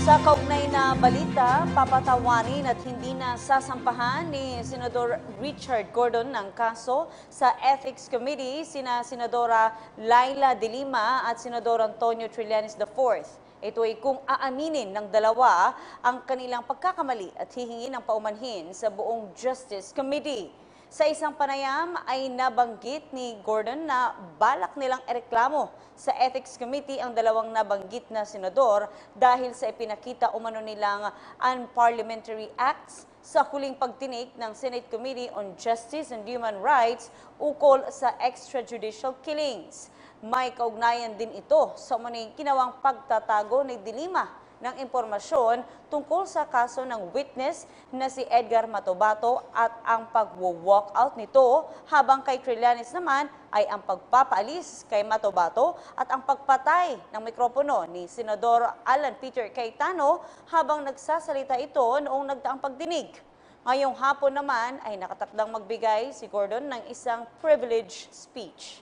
Sa kaugnay na balita, papatawarin at hindi na sasampahan ni Senador Richard Gordon ng kaso sa Ethics Committee sina Senadora Laila De Lima at Senador Antonio Trillanes IV. Ito ay kung aaminin ng dalawa ang kanilang pagkakamali at hihingi ng paumanhin sa buong Justice Committee. Sa isang panayam ay nabanggit ni Gordon na balak nilang ereklamo sa Ethics Committee ang dalawang nabanggit na senador dahil sa ipinakita umano nilang unparliamentary acts sa huling pagtinig ng Senate Committee on Justice and Human Rights ukol sa extrajudicial killings. May kaugnayan din ito sa muling ginawang pagtatago ni De Lima ng impormasyon tungkol sa kaso ng witness na si Edgar Matobato at ang pag-walkout nito, habang kay Trillanes naman ay ang pagpapaalis kay Matobato at ang pagpatay ng mikropono ni Senador Alan Peter Cayetano habang nagsasalita ito noong nagdaang pagdinig. Ngayong hapon naman ay nakatakdang magbigay si Gordon ng isang privilege speech.